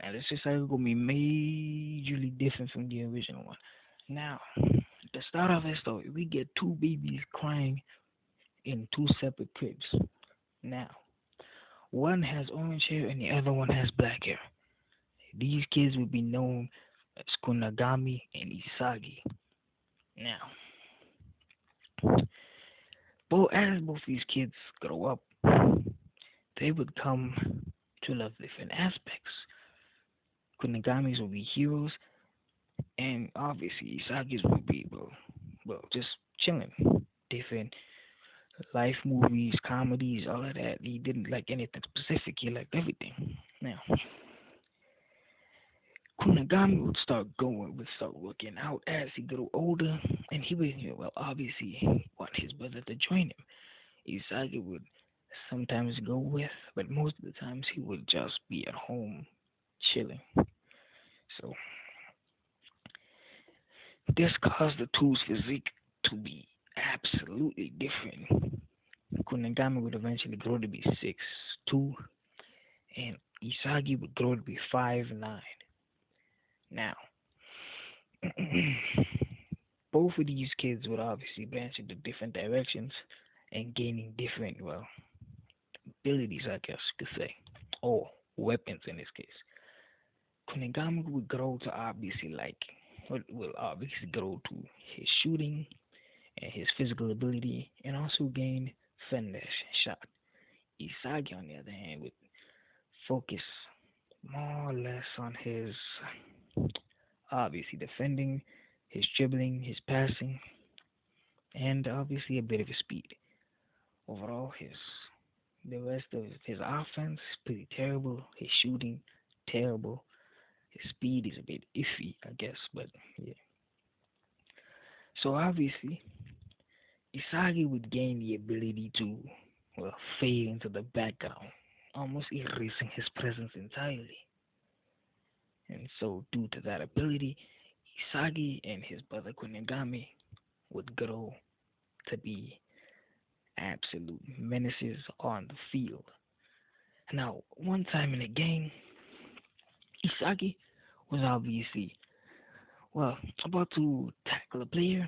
and it's just like gonna be majorly different from the original one. Now, the start of the story, we get two babies crying in two separate cribs. Now, one has orange hair and the other one has black hair. These kids would be known as Kunigami and Isagi. Now, as both these kids grow up, they would come to love different aspects. Kunigamis will be heroes, and obviously Isagis will be just chilling. Different life movies, comedies, all of that. He didn't like anything specific. He liked everything. Now, Kunigami would start working out as he grew older, and he would, obviously want his brother to join him. Isagi would sometimes go with, but most of the times he would just be at home chilling. So this caused the two's physique to be absolutely different. Kunigami would eventually grow to be 6'2", and Isagi would grow to be 5'9". Now, both of these kids would obviously branch into different directions and gaining different, abilities, I guess you could say, or weapons in this case. Kunigami would grow to obviously will obviously grow to his shooting and his physical ability, and also gain finish shot. Isagi, on the other hand, would focus more or less on his obviously defending, his dribbling, his passing, and obviously a bit of his speed. Overall, his the rest of his offense is pretty terrible. His shooting terrible. His speed is a bit iffy, I guess, but yeah. So obviously, Isagi would gain the ability to fade into the background, almost erasing his presence entirely. And so, due to that ability, Isagi and his brother Kunigami would grow to be absolute menaces on the field. Now, one time in a game, Isagi was obviously, about to tackle a player,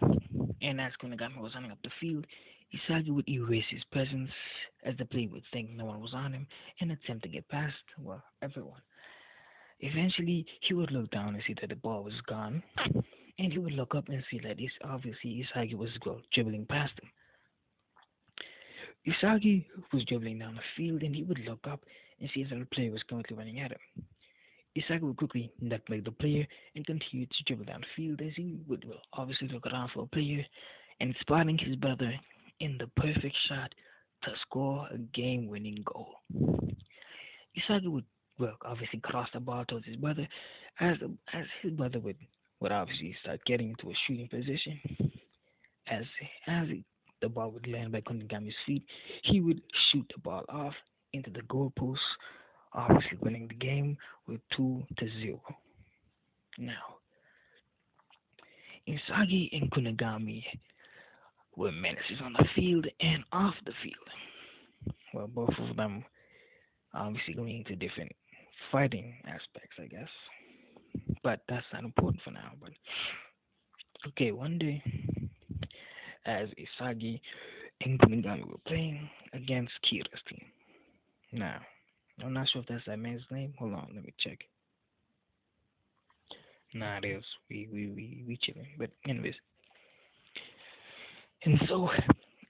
and as Kunigami was running up the field, Isagi would erase his presence as the player would think no one was on him and attempt to get past, everyone. Eventually, he would look down and see that the ball was gone, and he would look up and see that obviously Isagi was dribbling past him. Isagi was dribbling down the field, and he would look up and see that the player was currently running at him. Isagi would quickly nutmeg the player and continue to dribble down the field as he would obviously look around for a player and spotting his brother in the perfect shot to score a game-winning goal. Isagi would obviously cross the ball towards his brother as his brother would obviously start getting into a shooting position. As the ball would land by Kunigami's feet, he would shoot the ball off into the goalpost, obviously winning the game with 2-0. Now, Isagi and Kunigami were menaces on the field and off the field. Well, both of them obviously going into different fighting aspects, I guess. But that's not important for now. But okay, one day, as Isagi and Kunigami were playing against Kira's team. Now, I'm not sure if that's that man's name. Hold on, let me check. Nah, it is. We chilling. But anyways, and so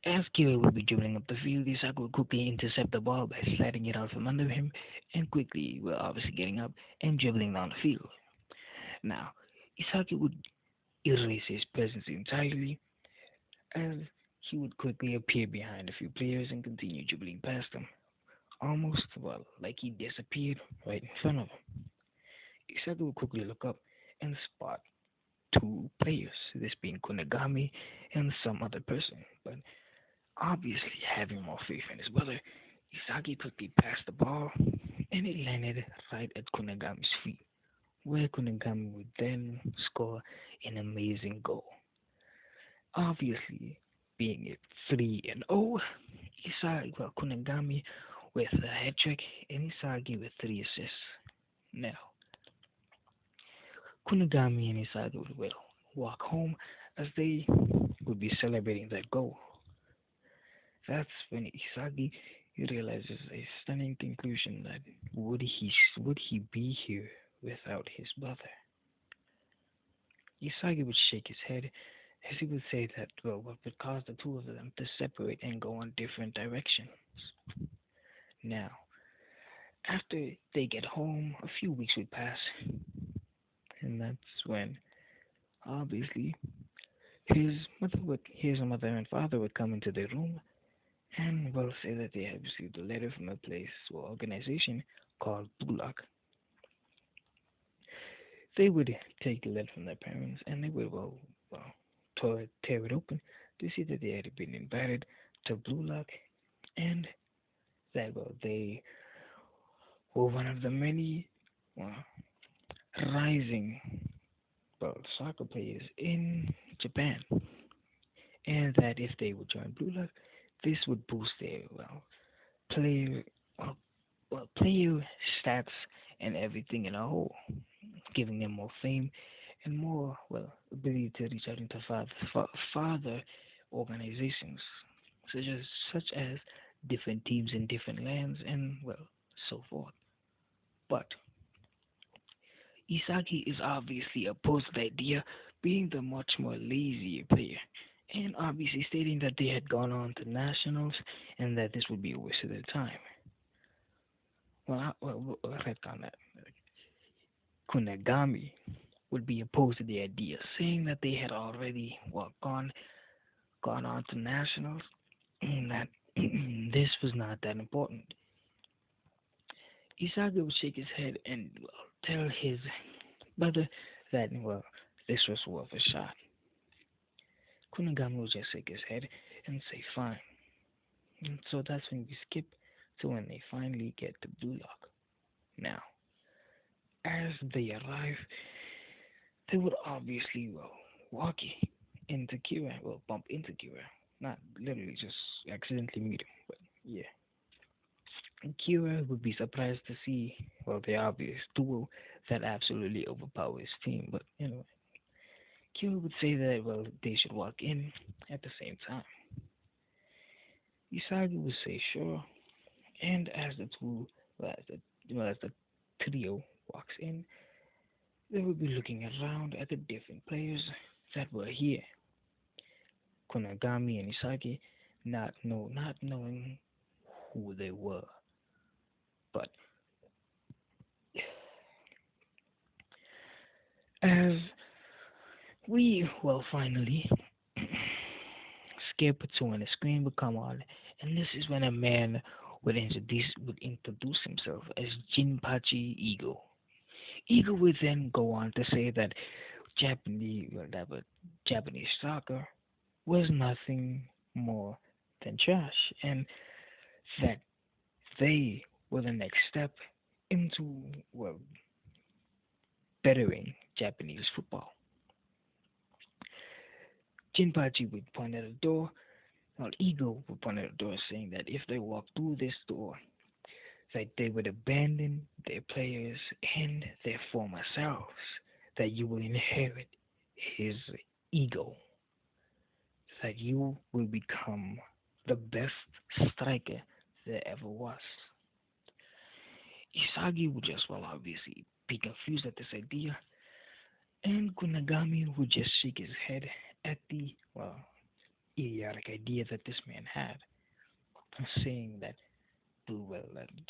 as Kira would be dribbling up the field, Isagi would quickly intercept the ball by sliding it out from under him, and quickly, obviously getting up and dribbling down the field. Now, Isagi would erase his presence entirely, as he would quickly appear behind a few players and continue dribbling past them, almost, like he disappeared right in front of him. Isagi would quickly look up and spot two players, this being Kunigami and some other person. But obviously, having more faith in his brother, Isagi quickly passed the ball and it landed right at Kunigami's feet, where Kunigami would then score an amazing goal. Obviously, being it 3-0, Kunigami with a hat trick and Isagi with 3 assists. Now, Kunigami and Isagi would well walk home as they would be celebrating that goal. That's when Isagi realizes a stunning conclusion that would he be here without his brother? Isagi would shake his head as he would say that well, what would cause the two of them to separate and go in different directions. Now, after they get home, a few weeks would pass, and that's when obviously his mother and father would come into their room and will say that they had received a letter from a place or organization called Bulak. They would take the letter from their parents and they would well tear it open to see that they had been invited to Bulak and that they were one of the many well, rising soccer players in Japan, and that if they would join Blue Lock, this would boost their player well, player stats and everything in a whole, giving them more fame and more ability to reach out into farther organizations, such as different teams in different lands and so forth. But Isagi is obviously opposed to the idea, being the much more lazier player, and obviously stating that they had gone on to nationals and that this would be a waste of their time. Well, retcon that. Kunigami would be opposed to the idea, saying that they had already gone on to nationals and that this was not that important. Isagi would shake his head and tell his brother that this was worth a shot. Kunigami would just shake his head and say fine. And so that's when we skip to when they finally get to Blue Lock. Now, as they arrive, they would obviously walk into Kira, bump into Kira, not literally just accidentally meet him, but yeah. And Kira would be surprised to see the obvious duo that absolutely overpowers his team, but anyway. Kira would say that they should walk in at the same time. Usagi would say sure, and as the two, as the trio walks in, they would be looking around at the different players that were here. Konagami and Isagi not knowing who they were, but as we finally skip to when the screen would come on, and this is when a man would introduce himself as Jinpachi Ego. Ego would then go on to say that Japanese soccer was nothing more than trash, and that they were the next step into bettering Japanese football. Jinpachi would point at a door, while Ego would point at a door, saying that if they walked through this door, that they would abandon their players and their former selves, that you will inherit his ego, that you will become the best striker there ever was. Isagi would just obviously be confused at this idea, and Kunagami would just shake his head at the idiotic idea that this man had, saying that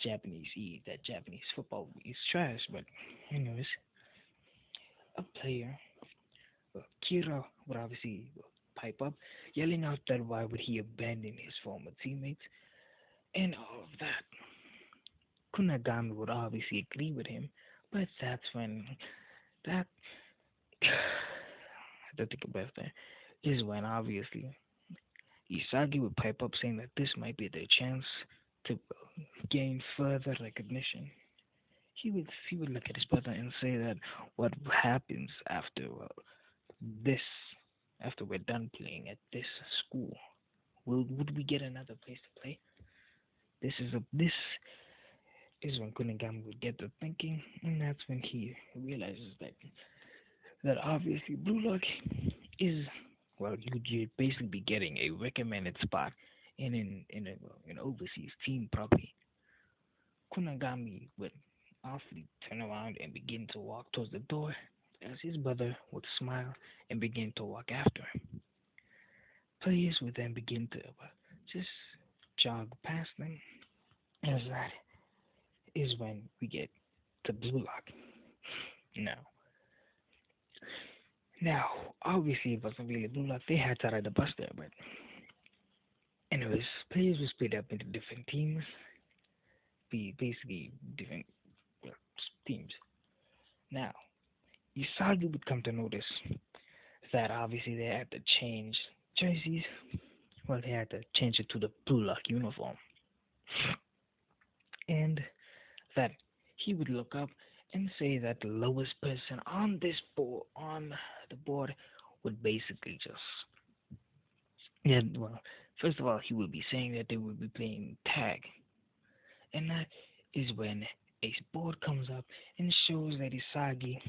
Japanese football is trash. But anyways, a player, Kira would obviously pipe up, yelling out that why would he abandon his former teammates and all of that. Kunagami would obviously agree with him, but that's when that I think about that is when obviously Isagi would pipe up saying that this might be their chance to gain further recognition. He would look at his brother and say that what happens after this after we're done playing at this school, would we get another place to play? This is when Kunigami would get to thinking, and that's when he realizes that that obviously Blue Lock is, well, you'd basically be getting a recommended spot in an overseas team probably. Kunigami would awfully turn around and begin to walk towards the door as his brother would smile and begin to walk after him. Players would then begin to just jog past them, as that is when we get to Blue Lock. Now, now, obviously it wasn't really Blue Lock. They had to ride the bus there, but anyways, players were split up into different teams, be basically different uh, teams. Now, Isagi would come to notice that obviously they had to change jerseys. Well, they had to change it to the Blue Lock uniform, and that he would look up and say that the lowest person on the board would basically just, yeah, well, first of all he would be saying that they would be playing tag, and that is when a board comes up and shows that Isagi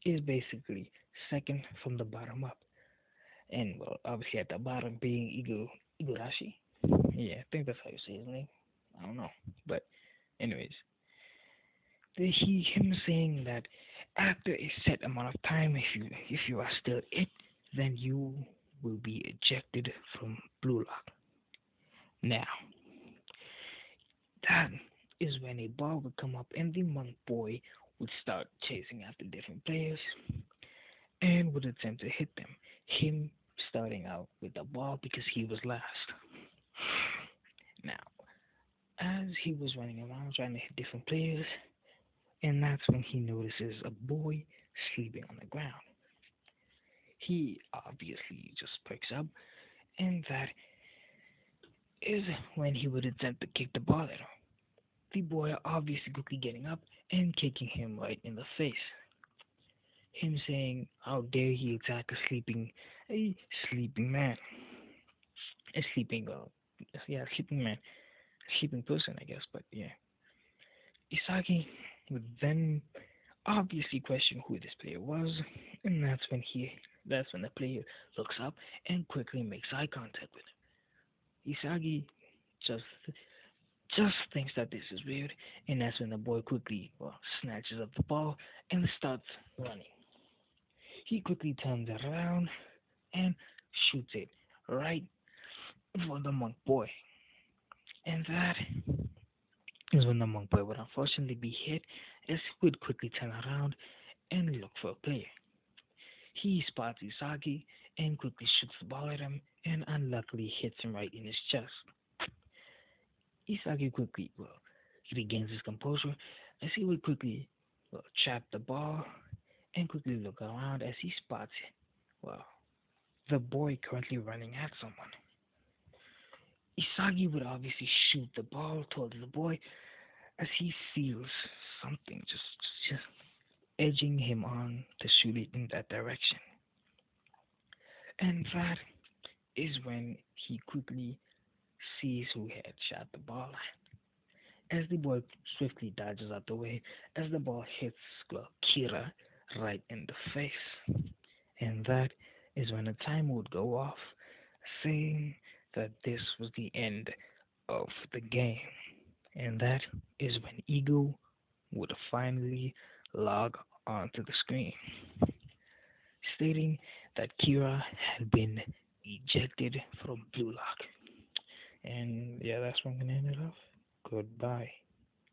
is basically second from the bottom up, and well, obviously at the bottom being Igurashi. Yeah, I think that's how you say his name. I don't know, but anyways, him saying that after a set amount of time, if you are still it, then you will be ejected from Blue Lock. Now, that is when a ball would come up and the monk boy would start chasing after different players and would attempt to hit them. Him starting out with the ball because he was last. Now, as he was running around trying to hit different players, and that's when he notices a boy sleeping on the ground. He obviously just perks up, and that is when he would attempt to kick the ball at him. The boy obviously quickly getting up and kicking him right in the face. Him saying, "How dare he attack a sleeping man, a sleeping, sleeping man, sleeping person, I guess." But yeah, Isagi would then obviously question who this player was, and that's when the player looks up and quickly makes eye contact with him. Isagi just just thinks that this is weird, and that's when the boy quickly, well, snatches up the ball and starts running. He quickly turns it around and shoots it right for the monk boy, and that is when the monk boy would unfortunately be hit as he would quickly turn around and look for a player. He spots Isagi and quickly shoots the ball at him and unluckily hits him right in his chest. Isagi quickly, well, he regains his composure as he would quickly, well, trap the ball and quickly look around as he spots, well, the boy currently running at someone. Isagi would obviously shoot the ball towards the boy as he feels something just edging him on to shoot it in that direction. And that is when he quickly sees who had shot the ball as the boy swiftly dodges out the way as the ball hits Kira right in the face. And that is when a timer would go off saying that this was the end of the game. And that is when Ego would finally log onto the screen, stating that Kira had been ejected from Blue Lock. And yeah, that's where I'm going to end it off. Goodbye.